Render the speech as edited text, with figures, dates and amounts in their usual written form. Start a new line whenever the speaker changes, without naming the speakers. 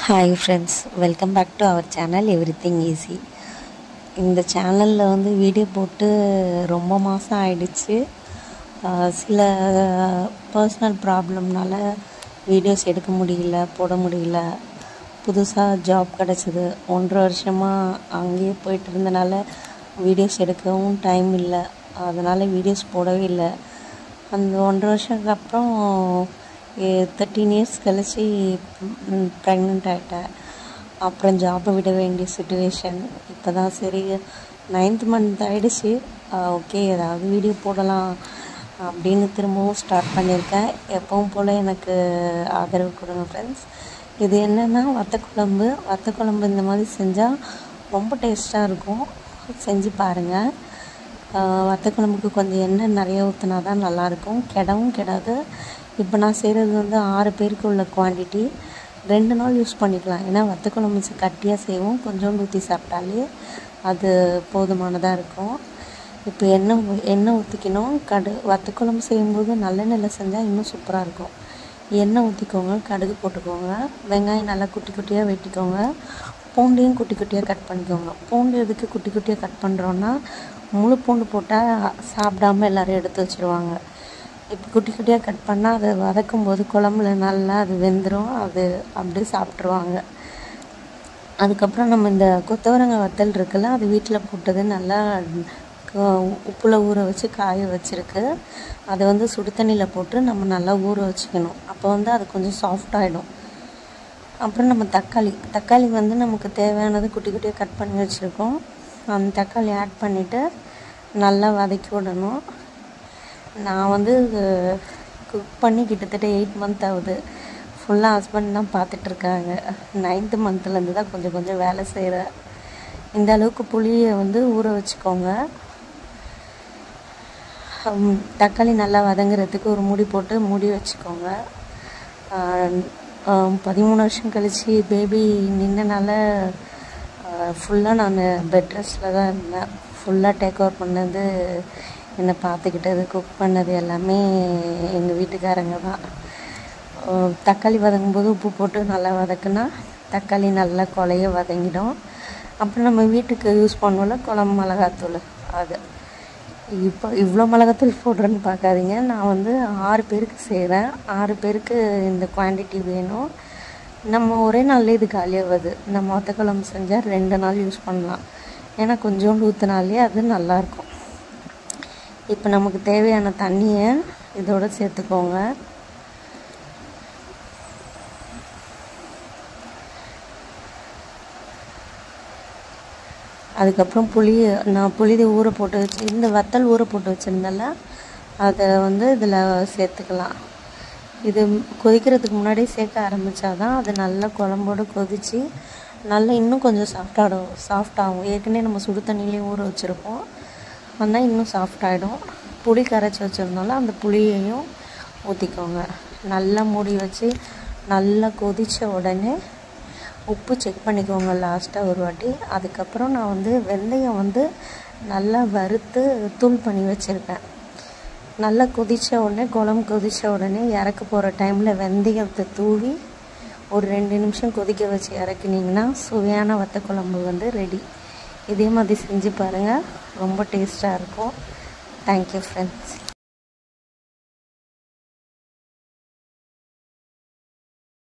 Hi friends, welcome back to our channel Everything Easy. இந்த சேனலில் வந்து வீடியோ போட்டு ரொம்ப மாதம் ஆயிடுச்சு. சில பர்சனல் ப்ராப்ளம்னால வீடியோஸ் எடுக்க முடியல, போட முடியல. புதுசாக ஜாப் கிடச்சிது. 1.5 வருஷமாக அங்கேயே போயிட்டு இருந்தனால வீடியோஸ் எடுக்கவும் டைம் இல்லை. அதனால் வீடியோஸ் போடவே இல்லை. அந்த 1.5 வருஷத்துக்கு அப்புறம் 13 இயர்ஸ் கழிச்சு ப்ரெக்னென்ட் ஆகிட்டேன். அப்புறம் ஜாப்பை விட வேண்டிய சுச்சுவேஷன். இப்போ தான் சரி 9th மந்த் ஆகிடுச்சு. ஓகே, ஏதாவது வீடியோ போடலாம் அப்படின்னு திரும்பவும் ஸ்டார்ட் பண்ணியிருக்கேன். எப்பவும் போல் எனக்கு ஆதரவு கொடுங்க ஃப்ரெண்ட்ஸ். இது என்னென்னா வத்தக்குழம்பு இந்த மாதிரி செஞ்சால் ரொம்ப டேஸ்ட்டாக இருக்கும். செஞ்சு பாருங்கள். வத்தக்குழம்புக்கு கொஞ்சம் எண்ணெய் நிறைய ஊற்றினா தான் நல்லாயிருக்கும். கெடவும் கெடாது. இப்போ நான் செய்கிறது வந்து 6 பேருக்கு உள்ள குவான்டிட்டி. 2 நாள் யூஸ் பண்ணிக்கலாம். ஏன்னா வத்தக்குழம்பு கட்டியாக செய்வோம். கொஞ்சோண்டு ஊற்றி சாப்பிட்டாலே அது போதுமானதாக இருக்கும். இப்போ எண்ணெய் ஊற்றிக்கணும். வத்தக்குழம்பு செய்யும்போது நல்லெண்ணெயில் செஞ்சால் இன்னும் சூப்பராக இருக்கும். எண்ணெய் ஊற்றிக்கோங்க, கடுகு போட்டுக்கோங்க, வெங்காயம் நல்லா குட்டி குட்டியாக வெட்டிக்கோங்க, பூண்டையும் குட்டி குட்டியாக கட் பண்ணிக்கோங்க. பூண்டு எதுக்கு குட்டி குட்டியாக கட் பண்ணுறோன்னா, முழு பூண்டு போட்டால் சாப்பிடாமல் எல்லோரும் எடுத்து வச்சுருவாங்க. இப்போ குட்டி குட்டியாக கட் பண்ணால் அதை வதக்கும் போது குழம்புல நல்லா அது வெந்துடும். அது அப்படியே சாப்பிட்ருவாங்க. அதுக்கப்புறம் நம்ம இந்த கொத்தவரங்காய் வத்தல் இருக்குல்ல, அது வீட்டில் போட்டது நல்லா உப்பில் ஊற வச்சு காய வச்சுருக்கு. அதை வந்து சுடு தண்ணியில் போட்டு நம்ம நல்லா ஊற வச்சுக்கணும். அப்போ வந்து அது கொஞ்சம் சாஃப்டாகிடும். அப்புறம் நம்ம தக்காளி வந்து நமக்கு தேவையானது குட்டி குட்டியாக கட் பண்ணி வச்சுருக்கோம். அந்த தக்காளி ஆட் பண்ணிவிட்டு நல்லா வதக்கி விடணும். நான் வந்து குக் பண்ணி கிட்டத்தட்ட 8 மந்த் ஆகுது. ஃபுல்லாக ஹஸ்பண்ட் தான் பார்த்துட்ருக்காங்க. 9th மந்த்லேருந்து தான் கொஞ்சம் கொஞ்சம் வேலை செய்கிறேன். இந்த அளவுக்கு புளியை வந்து ஊற வச்சுக்கோங்க. தக்காளி நல்லா வதங்குறதுக்கு ஒரு மூடி போட்டு மூடி வச்சுக்கோங்க. 13 வருஷம் கழித்து பேபி நின்றனால ஃபுல்லாக நான் பெட் ரெஸ்ட்டில் தான் இருந்தேன். ஃபுல்லாக டேக் ஓவர் பண்ணது, என்னை பார்த்துக்கிட்டது, குக் பண்ணது எல்லாமே எங்கள் வீட்டுக்காரங்க தான். தக்காளி வதங்கும்போது உப்பு போட்டு நல்லா வதக்குனா தக்காளி நல்லா கொலைய வதங்கிடும். அப்புறம் நம்ம வீட்டுக்கு யூஸ் பண்ணுவோம்ல குழம்பு மிளகாத்தூள், அது இப்போ இவ்வளோ மிளகாத்தூள் போடுறேன்னு பார்க்காதீங்க. நான் வந்து 6 பேருக்கு செய்கிறேன். 6 பேருக்கு இந்த குவான்டிட்டி வேணும். நம்ம ஒரே நாளில் இது காலியாகுது. நம்ம வத்தக்குழம்பு செஞ்சால் 2 நாள் யூஸ் பண்ணலாம். ஏன்னா கொஞ்சோண்டு ஊற்றினாலே அது நல்லாயிருக்கும். இப்போ நமக்கு தேவையான தண்ணியை இதோடு சேர்த்துக்கோங்க. அதுக்கப்புறம் நான் புளியை ஊற போட்டு வச்சு, இந்த வத்தல் ஊற போட்டு வச்சுருந்தால அதை வந்து இதில் சேர்த்துக்கலாம். இது கொதிக்கிறதுக்கு முன்னாடி சேர்க்க ஆரம்பித்தா தான் அது நல்லா குழம்போடு கொதித்து நல்லா இன்னும் கொஞ்சம் சாஃப்டாகும். ஏற்கனவே நம்ம சுடு தண்ணியிலே ஊற வச்சுருப்போம். வந்தால் இன்னும் சாஃப்டாகிடும். புளி கரைச்சி வச்சுருந்தோம்ல, அந்த புளியையும் ஊற்றிக்கோங்க. நல்லா மூடி வச்சு நல்லா கொதித்த உடனே உப்பு செக் பண்ணிக்கோங்க லாஸ்ட்டாக ஒரு வாட்டி. அதுக்கப்புறம் நான் வந்து வெந்தயம் வந்து நல்லா வறுத்து தூள் பண்ணி வச்சுருக்கேன். நல்லா கொதித்த உடனே, குழம்பு கொதித்த உடனே இறக்க போகிற டைமில் வெந்தயத்தை தூவி ஒரு 2 நிமிஷம் கொதிக்க வச்சு இறக்குனிங்கன்னா சுவையான வத்தக்குழம்பு வந்து ரெடி. இதே மாதிரி செஞ்சு பாருங்கள், ரொம்ப டேஸ்ட்டாக இருக்கும். Thank you friends.